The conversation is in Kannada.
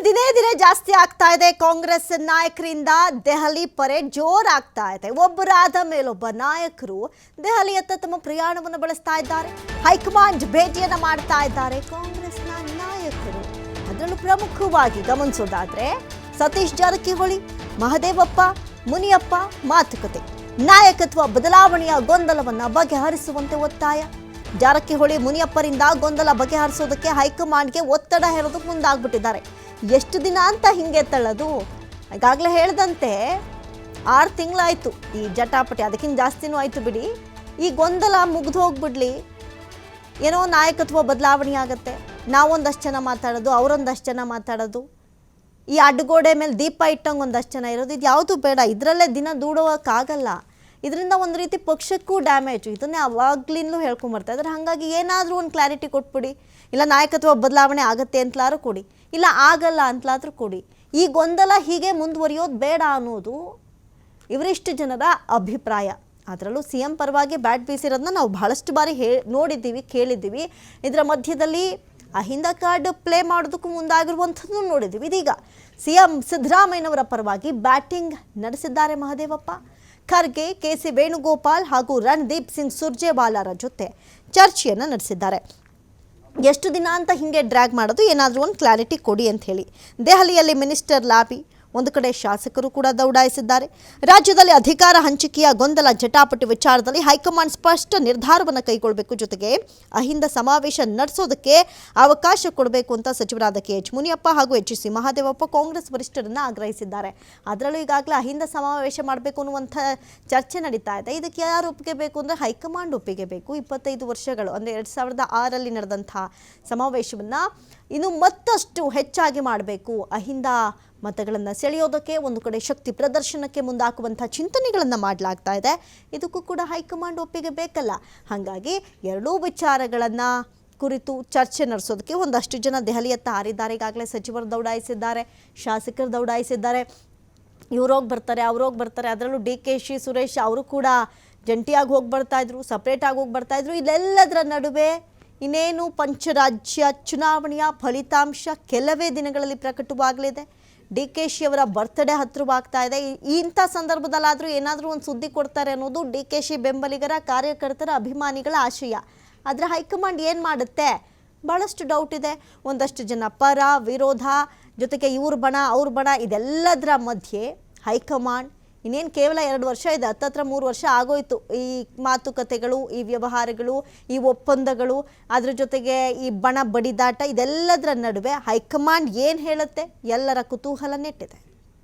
ದಿನೇ ದಿನೇ ಜಾಸ್ತಿ ಆಗ್ತಾ ಇದೆ. ಕಾಂಗ್ರೆಸ್ ನಾಯಕರಿಂದ ದೆಹಲಿ ಪರೇಡ್ ಜೋರಾಗ್ತಾ ಇದೆ. ಒಬ್ಬರಾದ ಮೇಲೊಬ್ಬ ನಾಯಕರು ದೆಹಲಿಯತ್ತ ತಮ್ಮ ಪ್ರಯಾಣವನ್ನು ಬೆಳೆಸ್ತಾ ಇದ್ದಾರೆ. ಹೈಕಮಾಂಡ್ ಭೇಟಿಯನ್ನ ಮಾಡ್ತಾ ಇದ್ದಾರೆ ಕಾಂಗ್ರೆಸ್ನ ನಾಯಕರು. ಅದರಲ್ಲೂ ಪ್ರಮುಖವಾಗಿ ಗಮನಿಸೋದಾದ್ರೆ ಸತೀಶ್ ಜಾರಕಿಹೊಳಿ, ಮಹದೇವಪ್ಪ, ಮುನಿಯಪ್ಪ ಮಾತುಕತೆ. ನಾಯಕತ್ವ ಬದಲಾವಣೆಯ ಗೊಂದಲವನ್ನ ಬಗೆಹರಿಸುವಂತೆ ಒತ್ತಾಯ. ಜಾರಕಿಹೊಳಿ, ಮುನಿಯಪ್ಪರಿಂದ ಗೊಂದಲ ಬಗೆಹರಿಸೋದಕ್ಕೆ ಹೈಕಮಾಂಡ್ಗೆ ಒತ್ತಡ ಹೇರೋದಕ್ಕೆ ಮುಂದಾಗ್ಬಿಟ್ಟಿದ್ದಾರೆ. ಎಷ್ಟು ದಿನ ಅಂತ ಹಿಂಗೆ ತಳ್ಳೋದು? ಈಗಾಗಲೇ ಹೇಳ್ದಂತೆ 6 ತಿಂಗಳಾಯಿತು ಈ ಜಟಾಪಟಿ, ಅದಕ್ಕಿಂತ ಜಾಸ್ತಿನೂ ಆಯಿತು ಬಿಡಿ. ಈ ಗೊಂದಲ ಮುಗಿದು ಹೋಗ್ಬಿಡ್ಲಿ, ಏನೋ ನಾಯಕತ್ವ ಬದಲಾವಣೆ ಆಗುತ್ತೆ, ನಾವೊಂದಷ್ಟು ಜನ ಮಾತಾಡೋದು, ಅವರೊಂದಷ್ಟು ಜನ ಮಾತಾಡೋದು, ಈ ಅಡ್ಡಗೋಡೆ ಮೇಲೆ ದೀಪ ಇಟ್ಟಂಗೆ ಒಂದಷ್ಟು ಜನ ಇರೋದು, ಇದು ಯಾವುದು ಬೇಡ. ಇದರಲ್ಲೇ ದಿನ ದೂಡೋಕ್ಕಾಗಲ್ಲ. ಇದರಿಂದ ಒಂದು ರೀತಿ ಪಕ್ಷಕ್ಕೂ ಡ್ಯಾಮೇಜು. ಇದನ್ನೇ ಅವಾಗ್ಲಿಂದಲೂ ಹೇಳ್ಕೊಂಬರ್ತಾ ಇದ್ದಾರೆ. ಹಾಗಾಗಿ ಏನಾದರೂ ಒಂದು ಕ್ಲಾರಿಟಿ ಕೊಟ್ಬಿಡಿ, ಇಲ್ಲ ನಾಯಕತ್ವ ಬದಲಾವಣೆ ಆಗುತ್ತೆ ಅಂತಲಾದ್ರೂ ಕೊಡಿ, ಇಲ್ಲ ಆಗಲ್ಲ ಅಂತಲಾದ್ರೂ ಕೊಡಿ. ಈ ಗೊಂದಲ ಹೀಗೆ ಮುಂದುವರಿಯೋದು ಬೇಡ ಅನ್ನೋದು ಇವರಿಷ್ಟು ಜನರ ಅಭಿಪ್ರಾಯ. ಅದರಲ್ಲೂ ಸಿ ಎಂ ಪರವಾಗಿ ಬ್ಯಾಟ್ ಬೀಸಿರೋದನ್ನ ನಾವು ಬಹಳಷ್ಟು ಬಾರಿ ನೋಡಿದ್ದೀವಿ, ಕೇಳಿದ್ದೀವಿ. ಇದರ ಮಧ್ಯದಲ್ಲಿ ಅಹಿಂದ ಕಾರ್ಡ್ ಪ್ಲೇ ಮಾಡೋದಕ್ಕೂ ಮುಂದಾಗಿರುವಂಥದ್ದು ನೋಡಿದ್ದೀವಿ. ಇದೀಗ ಸಿ ಎಂ ಸಿದ್ದರಾಮಯ್ಯನವರ ಪರವಾಗಿ ಬ್ಯಾಟಿಂಗ್ ನಡೆಸಿದ್ದಾರೆ ಮಹದೇವಪ್ಪ. ಖರ್ಗೆ, ಕೆ.ಸಿ. ವೇಣುಗೋಪಾಲ್ ಹಾಗೂ ರಣದೀಪ್ ಸಿಂಗ್ ಸುರ್ಜೇವಾಲಾರ ಜೊತೆ ಚರ್ಚೆಯನ್ನು ನಡೆಸಿದ್ದಾರೆ. ಎಷ್ಟು ದಿನ ಅಂತ ಹಿಂಗೆ ಡ್ರ್ಯಾಗ್ ಮಾಡೋದು, ಏನಾದರೂ ಒಂದು ಕ್ಲಾರಿಟಿ ಕೊಡಿ ಅಂತ ಹೇಳಿ. ದೆಹಲಿಯಲ್ಲಿ ಮಿನಿಸ್ಟರ್ ಲಾಬಿ, ಒಂದು ಕಡೆ ಶಾಸಕರು ಕೂಡ ದೌಡಾಯಿಸಿದ್ದಾರೆ. ರಾಜ್ಯದಲ್ಲಿ ಅಧಿಕಾರ ಹಂಚಿಕೆಯ ಗೊಂದಲ ಜಟಾಪಟಿ ವಿಚಾರದಲ್ಲಿ ಹೈಕಮಾಂಡ್ ಸ್ಪಷ್ಟ ನಿರ್ಧಾರವನ್ನು ಕೈಗೊಳ್ಳಬೇಕು, ಜೊತೆಗೆ ಅಹಿಂದ ಸಮಾವೇಶ ನಡೆಸೋದಕ್ಕೆ ಅವಕಾಶ ಕೊಡಬೇಕು ಅಂತ ಸಚಿವರಾದ ಕೆ.ಎಚ್. ಮುನಿಯಪ್ಪ ಹಾಗೂ ಎಚ್.ಸಿ. ಮಹದೇವಪ್ಪ ಕಾಂಗ್ರೆಸ್ ವರಿಷ್ಠರನ್ನು ಆಗ್ರಹಿಸಿದ್ದಾರೆ. ಅದರಲ್ಲೂ ಈಗಾಗಲೇ ಅಹಿಂದ ಸಮಾವೇಶ ಮಾಡಬೇಕು ಅನ್ನುವಂಥ ಚರ್ಚೆ ನಡೀತಾ ಇದೆ. ಇದಕ್ಕೆ ಯಾರು ಒಪ್ಪಿಗೆ ಬೇಕು ಅಂದರೆ ಹೈಕಮಾಂಡ್ ಒಪ್ಪಿಗೆ ಬೇಕು. 25 ವರ್ಷಗಳು ಅಂದರೆ 2006ರಲ್ಲಿ ನಡೆದಂಥ ಸಮಾವೇಶವನ್ನು ಇನ್ನು ಮತ್ತಷ್ಟು ಹೆಚ್ಚಾಗಿ ಮಾಡಬೇಕು. ಅಹಿಂದ ಮತಗಳನ್ನು ಸೆಳೆಯೋದಕ್ಕೆ ಒಂದು ಕಡೆ ಶಕ್ತಿ ಪ್ರದರ್ಶನಕ್ಕೆ ಮುಂದಾಕುವಂಥ ಚಿಂತನೆಗಳನ್ನು ಮಾಡಲಾಗ್ತಾ ಇದೆ. ಇದಕ್ಕೂ ಕೂಡ ಹೈಕಮಾಂಡ್ ಒಪ್ಪಿಗೆ ಬೇಕಲ್ಲ. ಹಾಗಾಗಿ ಎರಡೂ ವಿಚಾರಗಳನ್ನು ಕುರಿತು ಚರ್ಚೆ ನಡೆಸೋದಕ್ಕೆ ಒಂದಷ್ಟು ಜನ ದೆಹಲಿಯತ್ತ ಹಾರಿದ್ದಾರೆ. ಈಗಾಗಲೇ ಸಚಿವರು ದೌಡಾಯಿಸಿದ್ದಾರೆ, ಶಾಸಕರು ದೌಡಾಯಿಸಿದ್ದಾರೆ. ಇವರೋಗಿ ಬರ್ತಾರೆ, ಅವ್ರೋಗಿ ಬರ್ತಾರೆ. ಅದರಲ್ಲೂ ಡಿ.ಕೆ.ಶಿ. ಸುರೇಶ್ ಅವರು ಕೂಡ ಜಂಟಿಯಾಗಿ ಹೋಗಿ ಬರ್ತಾಯಿದ್ರು, ಸಪ್ರೇಟಾಗಿ ಹೋಗಿ ಬರ್ತಾಯಿದ್ರು. ಇದೆಲ್ಲದರ ನಡುವೆ ಇನ್ನೇನು ಪಂಚರಾಜ್ಯ ಚುನಾವಣೆಯ ಫಲಿತಾಂಶ ಕೆಲವೇ ದಿನಗಳಲ್ಲಿ ಪ್ರಕಟವಾಗಲಿದೆ. ಡಿ.ಕೆ.ಶಿ. ಅವರ ಬರ್ತ್ಡೇ ಹತ್ತಿರವಾಗ್ತಾ ಇದೆ. ಇಂಥ ಸಂದರ್ಭದಲ್ಲಾದರೂ ಏನಾದರೂ ಒಂದು ಸುದ್ದಿ ಕೊಡ್ತಾರೆ ಅನ್ನೋದು ಡಿ.ಕೆ.ಶಿ. ಬೆಂಬಲಿಗರ, ಕಾರ್ಯಕರ್ತರ, ಅಭಿಮಾನಿಗಳ ಆಶಯ. ಆದರೆ ಹೈಕಮಾಂಡ್ ಏನು ಮಾಡುತ್ತೆ? ಭಾಳಷ್ಟು ಡೌಟ್ ಇದೆ. ಒಂದಷ್ಟು ಜನ ಪರ, ವಿರೋಧ, ಜೊತೆಗೆ ಇವ್ರ ಬಣ ಅವ್ರ ಬಣ, ಇದೆಲ್ಲದರ ಮಧ್ಯೆ ಹೈಕಮಾಂಡ್ ಇನ್ನೇನು ಕೇವಲ 2 ವರ್ಷ ಇದೆ, ಹತ್ತತ್ರ 3 ವರ್ಷ ಆಗೋಯ್ತು. ಈ ಮಾತುಕತೆಗಳು, ಈ ವ್ಯವಹಾರಗಳು, ಈ ಒಪ್ಪಂದಗಳು, ಅದ್ರ ಜೊತೆಗೆ ಈ ಬಣ ಬಡಿದಾಟ, ಇದೆಲ್ಲದರ ನಡುವೆ ಹೈಕಮಾಂಡ್ ಏನು ಹೇಳುತ್ತೆ? ಎಲ್ಲರ ಕುತೂಹಲ ನೆಟ್ಟಿದೆ.